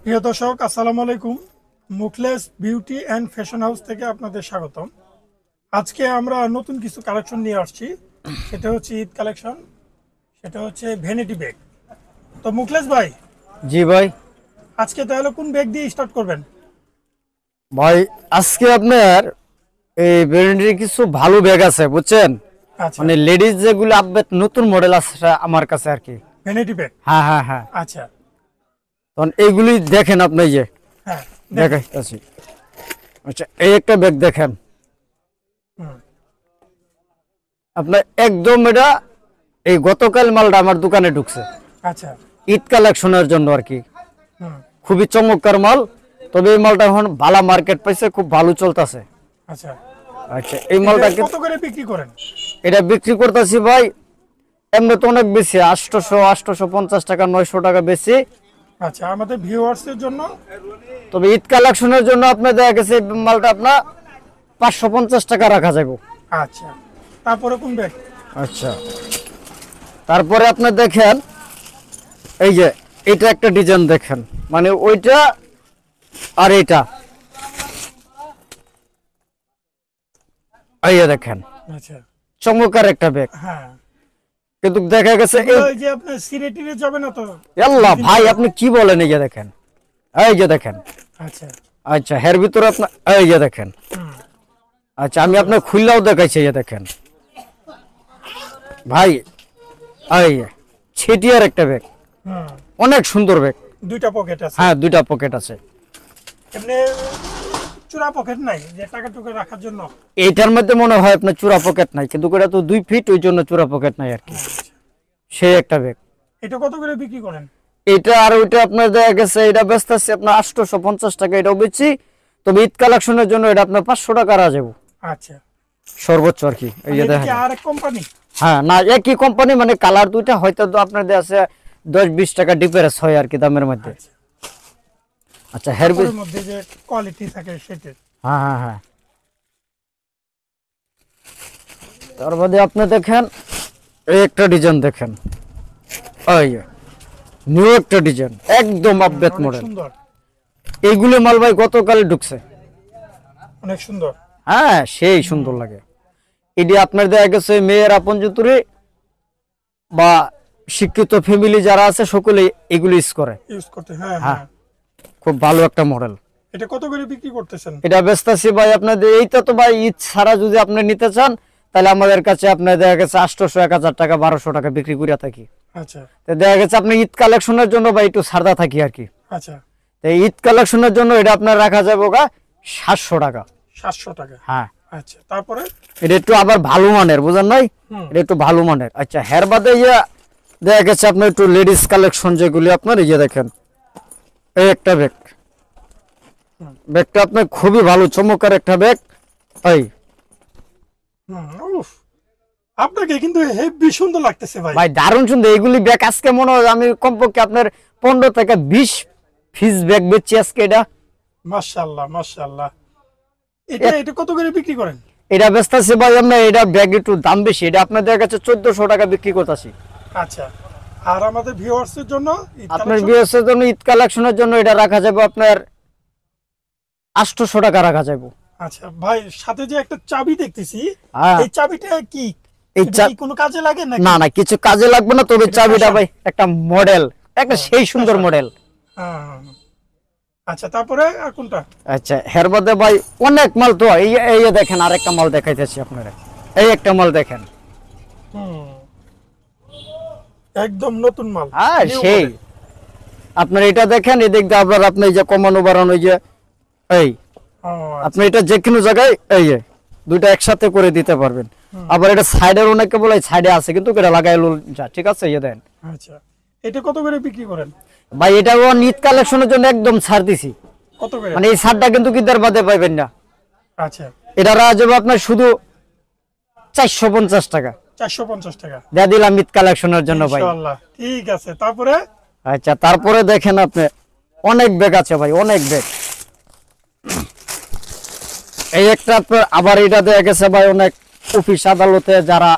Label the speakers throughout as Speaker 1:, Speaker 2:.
Speaker 1: প্রিয় দর্শক, আসসালামু আলাইকুম। Mukhles beauty and fashion house থেকে আপনাদের স্বাগতম। আজকে আমরা নতুন কিছু কালেকশন নিয়ে আসছি। সেটা হচ্ছে ঈদ কালেকশন, সেটা হচ্ছে ভ্যানিটি ব্যাগ। তো মুখলেস ভাই,
Speaker 2: জি ভাই।
Speaker 1: আজকে তাহলে কোন ব্যাগ দিয়ে স্টার্ট করবেন?
Speaker 2: ভাই আজকে আপনার এই ব্র্যান্ডের কিছু ভালো ব্যাগ আছে বুঝছেন,
Speaker 1: আচ্ছা,
Speaker 2: মানে লেডিস যেগুলো আপডেট নতুন মডেল আছে আমার কাছে আর কি।
Speaker 1: Vanity bag.
Speaker 2: হ্যাঁ হ্যাঁ হ্যাঁ,
Speaker 1: আচ্ছা,
Speaker 2: তখন এইগুলি দেখেন আপনি, এই যে
Speaker 1: হ্যাঁ
Speaker 2: দেখাইতেছি। আচ্ছা, এই একটা ব্যাগ দেখেন
Speaker 1: হুম,
Speaker 2: আপনার, একদম এটা এই গতকাল মালটা আমার দোকানে ঢুকছে
Speaker 1: আচ্ছা,
Speaker 2: ঈদ কালেকশনের জন্য আর কি।
Speaker 1: হুম,
Speaker 2: খুবই চমৎকার মাল, তবে এই মালটা এখন ভালো মার্কেট পাইছে, খুব ভালো চলতেছে।
Speaker 1: আচ্ছা।
Speaker 2: আচ্ছা, এই মালটা
Speaker 1: এটা কত করে বিক্রি করেন?
Speaker 2: এটা বিক্রি করতেছি ভাই এমনি তো অনেক বেশি, 850 টাকা 900 টাকা বেশি।
Speaker 1: আচ্ছা, আমাদের ভিউয়ার্সের জন্য
Speaker 2: তবে ঈদ কালেকশনের জন্য আপনার দেখা গেছে এই মালটা আপনার 550 টাকা রাখা যাবে।
Speaker 1: আচ্ছা, তারপরে কোন ব্যাগ?
Speaker 2: আচ্ছা, তারপরে আপনি দেখেন এই যে এটা একটা ডিজাইন দেখেন, মানে ওইটা আর এটা, এই যে দেখেন
Speaker 1: আচ্ছা,
Speaker 2: চমৎকার একটা ব্যাগ,
Speaker 1: হ্যাঁ।
Speaker 2: কিন্তু দেখা গেছে
Speaker 1: ওই যে আপনি সিরে টিরে যাবে না তো?
Speaker 2: আল্লাহ ভাই আপনি কি বলেন, এই যে দেখেন, এই যে দেখেন।
Speaker 1: আচ্ছা,
Speaker 2: আচ্ছা, এর ভিতরে আপনার এই যে দেখেন।
Speaker 1: হুম,
Speaker 2: আচ্ছা, আমি আপনার খুললাও দেখাইছি, এই যে দেখেন ভাই, এই ছিটিয়ার একটা ব্যাগ,
Speaker 1: হুম,
Speaker 2: অনেক সুন্দর ব্যাগ।
Speaker 1: দুইটা পকেট আছে।
Speaker 2: হ্যাঁ, দুইটা পকেট আছে।
Speaker 1: এমনি চূড়া পকেট নাই যে টাকা টুকা রাখার জন্য?
Speaker 2: এইটার মধ্যে মনে হয় আপনার চূড়া পকেট নাই, কিন্তু এটা তো 2 ফিট, ওই জন্য চূড়া পকেট নাই আর কি। সেই একটা ব্যাগ।
Speaker 1: এটা কত করে বিক্রি করেন?
Speaker 2: এটা আর ওইটা আপনার দেখা গেছে, এটা ব্যস্ত আছে আপনার 850 টাকা, এটাও বেচি। তবে ঈদ কালেকশনের জন্য এটা আপনার 500 টাকা রাখা যাবো
Speaker 1: আচ্ছা,
Speaker 2: সর্বোচ্চ আর কি। এই যে
Speaker 1: এটা কি
Speaker 2: দেখেন,
Speaker 1: আরেক কোম্পানি?
Speaker 2: হ্যাঁ না, একই কোম্পানি, মানে কালার দুইটা হয়তো আপনার দেয়া আছে 10-20 টাকা ডিফারেন্স হয় আর কি দামের মধ্যে।
Speaker 1: আচ্ছা,
Speaker 2: আচ্ছা, হের
Speaker 1: কাপড়ের মধ্যে যে কোয়ালিটি থাকে সেটা।
Speaker 2: হ্যাঁ হ্যাঁ হ্যাঁ। তার বাদে আপনি দেখেন এই একটা ডিজাইন দেখেন, এই নিউ একটা ডিজাইন, একদম আপডেট
Speaker 1: অনেক
Speaker 2: মডেল।
Speaker 1: সুন্দর,
Speaker 2: এইগুলো মাল ভাই গতকালে ঢুকছে।
Speaker 1: অনেক সুন্দর।
Speaker 2: হ্যাঁ, সেই সুন্দর লাগে। এটি আপনার দেখা গেছে মেয়ের আপন জুতুরে বা শিক্ষিত ফ্যামিলি যারা আছে সকলে এগুলো ইউজ করে।
Speaker 1: ইউজ করতে, হ্যাঁ
Speaker 2: হ্যাঁ,
Speaker 1: হ্যাঁ।
Speaker 2: খুব ভালো একটা মডেল।
Speaker 1: এটা কত করে বিক্রি করতেছেন?
Speaker 2: এটা বেচতেছি ভাই আপনাদের, এইটা তো ভাই ঈদ ছাড়া যদি আপনি নিতে চান তাহলে আমাদের কাছে আপনার দেখা গেছে 800 1000 টাকা 1200 টাকা বিক্রি করে থাকি।
Speaker 1: আচ্ছা,
Speaker 2: তো দেখা গেছে আপনি ঈদ কালেকশনের জন্য ভাই একটু ছাড়া থাকি আর কি।
Speaker 1: আচ্ছা,
Speaker 2: তো ঈদ কালেকশনের জন্য এটা আপনার রাখা যাবে 700 টাকা।
Speaker 1: 700 টাকা।
Speaker 2: হ্যাঁ,
Speaker 1: আচ্ছা, তারপরে?
Speaker 2: এটা একটু আবার ভালো মানের, বুঝেন নাই,
Speaker 1: হুম,
Speaker 2: এটা একটু ভালো মানের। আচ্ছা, হের বাদে ইয়া দেখা গেছে আপনার একটু লেডিস কালেকশন যেগুলি আপনার, এই যে দেখেন এই একটা ব্যাগ, ব্যাগটা আপনার খুবই ভালো চমৎকার একটা ব্যাগ। এই
Speaker 1: উফ, আপনাকে কিন্তু হেভি সুন্দর লাগতেছে ভাই।
Speaker 2: ভাই দারুণ সুন্দর এইগুলি ব্যাগ। আজকে মনে হয় আমি কমপক্ষে আপনার 15 থেকে 20 পিস ব্যাগ বেচছি আজকে। এটা
Speaker 1: মাশাআল্লাহ, মাশাআল্লাহ। এটা এটা কত করে বিক্রি করেন?
Speaker 2: এটা বেচতেছি ভাই আপনার, এটা ব্যাগ একটু দাম বেশি, এটা আপনার দেখা গেছে 1400 টাকা বিক্রি করতেছি।
Speaker 1: আচ্ছা, আর আমাদের ভিউয়ার্সের জন্য
Speaker 2: আপনার বিয়ের জন্য ঈদ কালেকশনের জন্য এটা রাখা যাবে আপনার 800 টাকা রাখা যাবে।
Speaker 1: আচ্ছা ভাই, সাথে যে একটা চাবি দেখতেছি,
Speaker 2: হ্যাঁ,
Speaker 1: এই চাবিটা কি
Speaker 2: এই
Speaker 1: এটা কি কোনো কাজে লাগে নাকি?
Speaker 2: না না, কিছু কাজে লাগবে না, তবে
Speaker 1: এটা
Speaker 2: চাবিটা
Speaker 1: fashion?
Speaker 2: ভাই একটা মডেল, একটা সেই সুন্দর
Speaker 1: fashion।
Speaker 2: মডেল।
Speaker 1: হ্যাঁ, আচ্ছা, তারপরে আর কোনটা?
Speaker 2: আচ্ছা, হের মধ্যে ভাই অনেক মাল তো, এই এই যে দেখেন আরেকটা মাল দেখাইতেছি আপনারা, এই একটা মাল দেখেন।
Speaker 1: হুম, একদম নতুন মাল।
Speaker 2: হ্যাঁ,
Speaker 1: New
Speaker 2: সেই
Speaker 1: model।
Speaker 2: আপনার এটা দেখেন, এদিক দিয়ে আবার আপনি এই যে কমানো বাড়ানো, এই যে এই
Speaker 1: ও,
Speaker 2: আপনি এটা যে কোনো জায়গায় এই যে দুইটা একসাথে করে দিতে পারবেন। আবার এটা সাইডের অনেকে বলে সাইডে আছে, কিন্তু এটা লাগাই যা, ঠিক আছে, এই যে দেন।
Speaker 1: আচ্ছা, এটা কত করে বিক্রি করেন?
Speaker 2: ভাই এটা ঈদ কালেকশনের জন্য একদম ছাড় দিছি,
Speaker 1: কত করে?
Speaker 2: মানে এই ছাড়টা কিন্তু কিদার বাদে পাইবেন না।
Speaker 1: আচ্ছা,
Speaker 2: এটা রাখা যাবে আপনার শুধু 450 টাকা
Speaker 1: 450 টাকা।
Speaker 2: দিয়ে দিলাম ঈদ কালেকশনের জন্য ভাই।
Speaker 1: ইনশাআল্লাহ, ঠিক আছে, তারপরে?
Speaker 2: আচ্ছা, তারপরে দেখেন আপনি অনেক ব্যাগ আছে ভাই, অনেক ব্যাগ। এই একটা আপনার আবার এটা দেখা গেছে ভাই, অনেক অফিস আদালতে যারা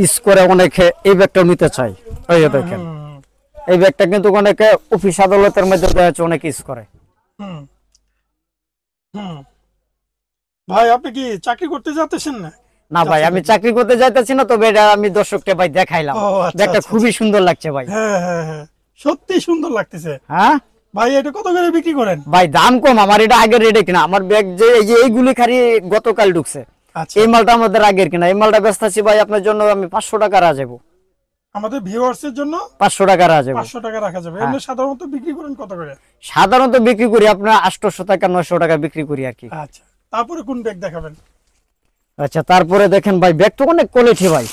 Speaker 2: ইউজ করে অনেকে এই ব্যাগটা নিতে চায়, এই যে দেখেন। এই ব্যাগটা কিন্তু অনেকে অফিস আদালতের মধ্যে দেখা যাচ্ছে অনেক ইউজ করে।
Speaker 1: হুম হুম ভাই আপনি কি চাকরি করতে যাচ্ছেন না?
Speaker 2: না ভাই আমি চাকরি করতে যাইতেছি না, তবে এটা আমি দর্শককে ভাই দেখাইলাম।
Speaker 1: ও, আচ্ছা,
Speaker 2: ব্যাগটা
Speaker 1: আচ্ছা,
Speaker 2: খুবই সুন্দর লাগছে ভাই।
Speaker 1: হ্যাঁ হ্যাঁ হ্যাঁ, সত্যি সুন্দর লাগতেছে।
Speaker 2: হ্যাঁ
Speaker 1: ভাই এটা কত করে বিক্রি করেন?
Speaker 2: ভাই দাম কম, আমার এটা আগের রেটে কিনা। আমার ব্যাগ যে এই যে এইগুলি খালি গতকাল ঢুকছে,
Speaker 1: আচ্ছা,
Speaker 2: এই মালটা আমাদের আগের কিনা। এই মালটা ব্যস্ত আছি ভাই, আপনার জন্য আমি 500 টাকা রাখবো।
Speaker 1: আমাদের ভিউয়ার্স এর জন্য
Speaker 2: 500 টাকা রাখবো।
Speaker 1: 500 টাকা রাখা যাবে।
Speaker 2: হ্যাঁ।
Speaker 1: এমনি সাধারণত বিক্রি করেন কত করে?
Speaker 2: সাধারণত বিক্রি করি আপনার 800 টাকা 900 টাকা বিক্রি করি আর কি।
Speaker 1: আচ্ছা, তারপরে কোন ব্যাগ দেখাবেন?
Speaker 2: আচ্ছা তারপরে দেখেন ভাই, ব্যাগ তো অনেক কোয়ালিটি ভাই।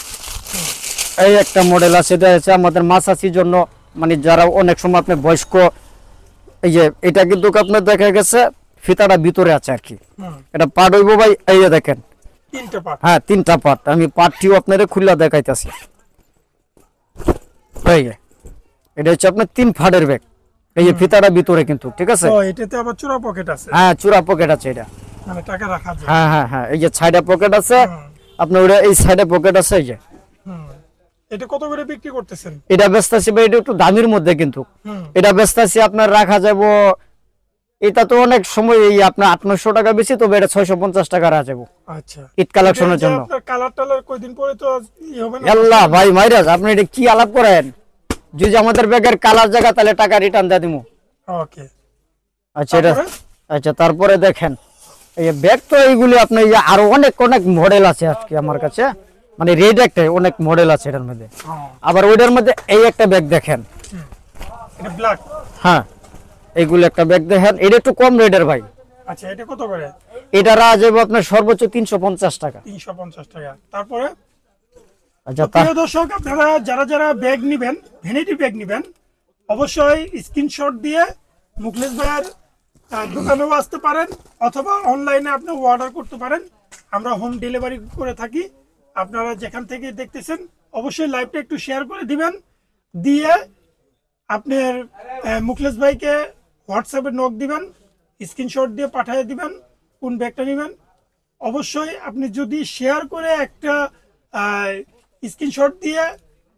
Speaker 2: এই একটা মডেল আছে, এটা হচ্ছে আমাদের মাসাসির জন্য, মানে যারা অনেক সময় আপনি বয়স্ক, এই যে এটা কিন্তু আপনার দেখা গেছে ফিতাটা ভিতরে আছে আর কি।
Speaker 1: হুম,
Speaker 2: এটা পার্ট হইব ভাই, এই যে দেখেন।
Speaker 1: তিনটে পার্ট।
Speaker 2: হ্যাঁ 3টা পার্ট, আমি পার্টটিও আপনাদের খুলে দেখাইতেছি। এই যে এটা হচ্ছে আপনার 3 ফাটের ব্যাগ, এই যে ফিতাটা ভিতরে কিন্তু, ঠিক আছে।
Speaker 1: ও, এটাতে আবার চূড়া পকেট আছে,
Speaker 2: হ্যাঁ চূড়া পকেট আছে এটা।
Speaker 1: মানে টাকা রাখা যায়।
Speaker 2: হ্যাঁ হ্যাঁ হ্যাঁ, এই যে সাইডে পকেট আছে
Speaker 1: হুম,
Speaker 2: আপনার, ওটা এই সাইডে পকেট আছে। এই যে
Speaker 1: হুম। এটা কত করে বিক্রি করতেছেন?
Speaker 2: এটা ব্যস্ত আছে ভাই, এটা একটু দামির মধ্যে কিন্তু।
Speaker 1: হুম,
Speaker 2: এটা ব্যস্ত আছে আপনার রাখা যাব, এটা তো অনেক সময় এই আপনার 800 টাকা বেশি, তবে এটা 650 টাকা রাখা যাবো
Speaker 1: আচ্ছা।
Speaker 2: ঈদ কালেকশনের জন্য।
Speaker 1: আপনার কালার টালার কয়দিন পরে তো ই হবে না?
Speaker 2: আল্লাহ ভাই মাইরাজ, আপনি এটা কি আলাপ করেন? যদি আমাদের ব্যাগের কালার জায়গা, তাহলে টাকা রিটার্ন দিয়ে দিমু।
Speaker 1: ওকে।
Speaker 2: আচ্ছা এটা,
Speaker 1: তারপরে?
Speaker 2: আচ্ছা তারপরে দেখেন এই যে ব্যাগ তো এইগুলি আপনি এই যে আরো অনেক অনেক মডেল আছে আজকে আমার কাছে, মানে রেড একটা অনেক মডেল আছে এটার মধ্যে।
Speaker 1: হ্যাঁ,
Speaker 2: আবার ওইটার মধ্যে এই একটা ব্যাগ দেখেন।
Speaker 1: এটা ব্ল্যাক।
Speaker 2: হ্যাঁ এইগুলো একটা ব্যাগ দেখেন, এটা একটু কম রেটের ভাই।
Speaker 1: আচ্ছা, এটা কত করে?
Speaker 2: এটা রাখা যাবে আপনার সর্বোচ্চ 350 টাকা।
Speaker 1: 350 টাকা। তারপরে?
Speaker 2: আচ্ছা
Speaker 1: প্রিয় দর্শক, আপনারা যারা যারা ব্যাগ নিবেন, ভ্যানিটি ব্যাগ নিবেন, অবশ্যই স্ক্রিনশট দিয়ে মুখলেস ভাইয়ের দোকানেও আসতে পারেন, অথবা অনলাইনে আপনি অর্ডার করতে পারেন। আমরা হোম ডেলিভারি করে থাকি। আপনারা যেখান থেকে দেখতেছেন অবশ্যই লাইভটা একটু শেয়ার করে দিবেন, দিয়ে আপনার মুখলেস ভাইকে হোয়াটসঅ্যাপে নক দিবেন, স্ক্রিনশট দিয়ে পাঠিয়ে দিবেন কোন ব্যাগটা নেবেন। অবশ্যই আপনি যদি শেয়ার করে একটা স্ক্রিনশট দিয়ে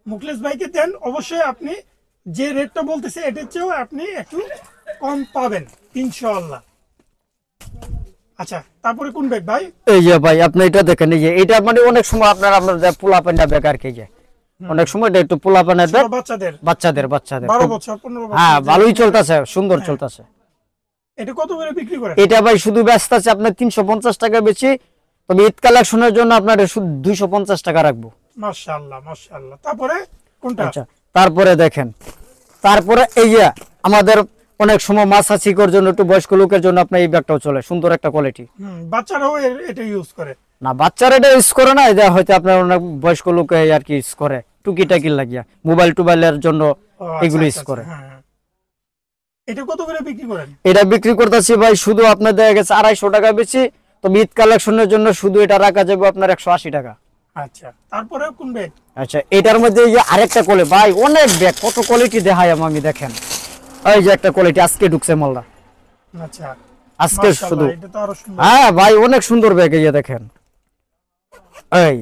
Speaker 1: মুখলেস ভাইকে দেন, অবশ্যই আপনি যে রেটটা বলতেছে এটার চেয়েও আপনি একটু কম পাবেন ইনশাআল্লাহ। আচ্ছা, তারপরে কোন ব্যাগ ভাই?
Speaker 2: এই যে ভাই আপনি এটা দেখেন, এই যে এটা মানে অনেক সময় আপনার আমাদের পোলাপান্ডা ব্যাগ আর কি, যে অনেক সময় এটা একটু পোলাপানের ব্যাগ,
Speaker 1: ছোট বাচ্চাদের
Speaker 2: বাচ্চাদের
Speaker 1: 12 বছর 15 বছর।
Speaker 2: হ্যাঁ ভালোই চলতেছে, সুন্দর চলতেছে।
Speaker 1: এটা কত করে বিক্রি করেন?
Speaker 2: এটা ভাই শুধু ব্যস্ত আছে আপনার 350 টাকা বেশি, তবে ঈদ কালেকশনের জন্য আপনার শুধু 250 টাকা রাখবো।
Speaker 1: মাশাআল্লাহ মাশাআল্লাহ। তারপরে কোনটা?
Speaker 2: আচ্ছা তারপরে দেখেন, তারপরে এই যে আমাদের অনেক সময় মাছা চিকর জন্য, একটু বয়স্ক লোকের জন্য আপনার এই ব্যাগটাও চলে, সুন্দর একটা কোয়ালিটি।
Speaker 1: বাচ্চারাও এটা ইউজ করে?
Speaker 2: না বাচ্চারা এটা ইউজ করে না, এটা হয়তো আপনার অনেক বয়স্ক লোকে আর কি ইউজ করে, টুকিটাকি লাগিয়া মোবাইল টোবাইলের জন্য
Speaker 1: ও, আচ্ছা,
Speaker 2: এগুলো ইউজ
Speaker 1: আচ্ছা,
Speaker 2: করে।
Speaker 1: হ্যাঁ, হ্যাঁ। এটা কত করে বিক্রি করেন?
Speaker 2: এটা বিক্রি করতেছি ভাই শুধু আপনার দেখা গেছে 250 টাকা বেশি, তবে ঈদ কালেকশনের জন্য শুধু এটা রাখা যাবে আপনার 180 টাকা।
Speaker 1: আচ্ছা, তারপরে কোন ব্যাগ?
Speaker 2: আচ্ছা এটার মধ্যে এই যে আরেকটা কোলে ভাই, অনেক ব্যাগ, কত কোয়ালিটি দেখাই আমি দেখেন। এই যে একটা কোয়ালিটি আজকে ঢুকছে মালটা,
Speaker 1: আচ্ছা,
Speaker 2: আজকে
Speaker 1: মাশাআল্লাহ,
Speaker 2: শুধু।
Speaker 1: এটা তো আরো সুন্দর।
Speaker 2: হ্যাঁ ভাই অনেক সুন্দর ব্যাগ, এই যে দেখেন। এই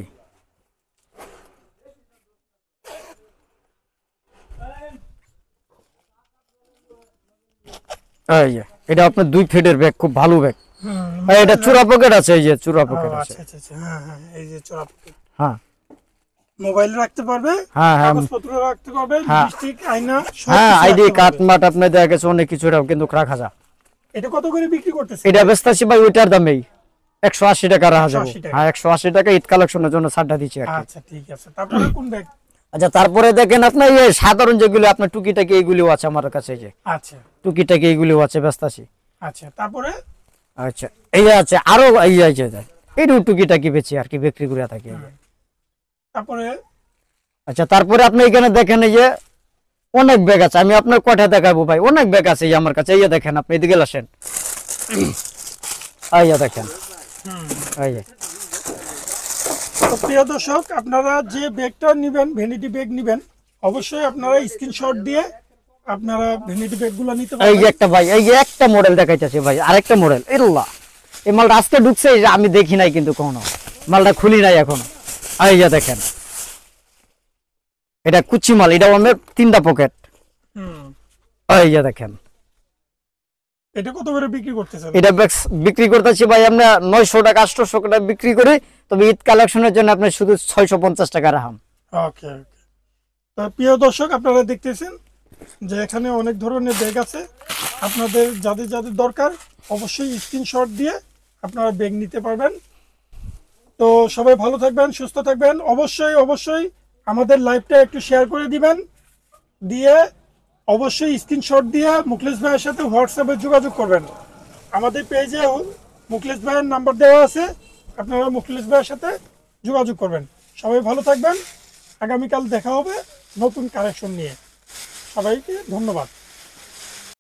Speaker 2: এই যে এটা আপনার 2 ফিটের ব্যাগ, খুব ভালো ব্যাগ।
Speaker 1: হুম,
Speaker 2: এটা চূড়া পকেট আছে, এই যে চূড়া পকেট
Speaker 1: ও,
Speaker 2: আছে।
Speaker 1: আচ্ছা আচ্ছা আচ্ছা, হ্যাঁ হ্যাঁ, এই যে চোরা পকেট।
Speaker 2: হ্যাঁ
Speaker 1: মোবাইল রাখতে পারবে,
Speaker 2: হ্যাঁ হ্যাঁ
Speaker 1: কাগজপত্র রাখতে পারবে,
Speaker 2: হ্যাঁ।
Speaker 1: লিপস্টিক, আয়না, সব
Speaker 2: হ্যাঁ
Speaker 1: কিছু
Speaker 2: আইডি
Speaker 1: রাখতে
Speaker 2: কার্ড
Speaker 1: পারবে।
Speaker 2: মাট আপনার দেখা গেছে অনেক কিছু এটাও কিন্তু রাখা যায়।
Speaker 1: এটা কত করে বিক্রি করতেছে?
Speaker 2: এটা বেচতেছি ভাই ওইটার দামেই 180 টাকা রাখা যাবে।
Speaker 1: 180 টাকা।
Speaker 2: হ্যাঁ 180 টাকা ঈদ কালেকশনের জন্য ছাড়টা দিচ্ছি আর কি।
Speaker 1: আচ্ছা ঠিক আছে, তারপরে কোন ব্যাগ?
Speaker 2: আচ্ছা তারপরে দেখেন আপনার এই সাধারণ যেগুলো আপনার টুকিটাকি এইগুলিও আছে আমার কাছে, এই যে
Speaker 1: আচ্ছা
Speaker 2: টুকিটাকি এইগুলিও আছে বেচতেছি।
Speaker 1: আচ্ছা, তারপরে?
Speaker 2: আচ্ছা এই যে আছে আরো এই যে এই টুকিটাকি বেচি আর কি, বিক্রি করে থাকি।
Speaker 1: তারপরে?
Speaker 2: আচ্ছা তারপরে আপনি এখানে দেখেন এই যে অনেক ব্যাগ আছে, আমি আপনার কয়টা দেখাবো ভাই, অনেক ব্যাগ আছে এই আমার কাছে। এই যে দেখেন, আপনি এদিকে আসেন, এই যে দেখেন, এই যে
Speaker 1: তো প্রিয় দর্শক, আপনারা যে ব্যাগটা নেবেন, ভ্যানিটি ব্যাগ নেবেন, অবশ্যই আপনারা স্ক্রিনশট দিয়ে আপনারা ভ্যানিটি ব্যাগগুলো নিতে
Speaker 2: এই যে
Speaker 1: পারবেন।
Speaker 2: একটা ভাই, এই যে একটা মডেল দেখাইতেছি ভাই, আরেকটা মডেল। ইল্লাহ এই মালটা আজকে ঢুকছে, এই যে আমি দেখি নাই কিন্তু কখনো, মালটা খুলি নাই এখন। এই যে দেখেন এটা কুচি মাল, এটাও আমার 3টা পকেট, এই যে দেখেন
Speaker 1: এটা কত করে বিক্রি করতেছেন?
Speaker 2: এটা বিক্রি করতেছি ভাই আমরা 900 টাকা 800 টাকা বিক্রি করি, তবে ঈদ কালেকশনের জন্য আপনি শুধু 650 টাকা রাখুন।
Speaker 1: ওকে ওকে। তো প্রিয় দর্শক, আপনারা দেখতেছেন যে এখানে অনেক ধরনের ব্যাগ আছে। আপনাদের যাদের যাদের দরকার অবশ্যই স্ক্রিনশট দিয়ে আপনারা ব্যাগ নিতে পারবেন। তো সবাই ভালো থাকবেন, সুস্থ থাকবেন। অবশ্যই অবশ্যই আমাদের লাইভটা একটু শেয়ার করে দিবেন, দিয়ে অবশ্যই স্ক্রিনশট দিয়ে মুখলেস ভাইয়ের সাথে হোয়াটসঅ্যাপে যোগাযোগ করবেন। আমাদের পেজে মুখলেস ভাইয়ের নাম্বার দেওয়া আছে, আপনারা মুখলেস ভাইয়ের সাথে যোগাযোগ করবেন। সবাই ভালো থাকবেন, আগামীকাল দেখা হবে নতুন কালেকশন নিয়ে। সবাইকে ধন্যবাদ।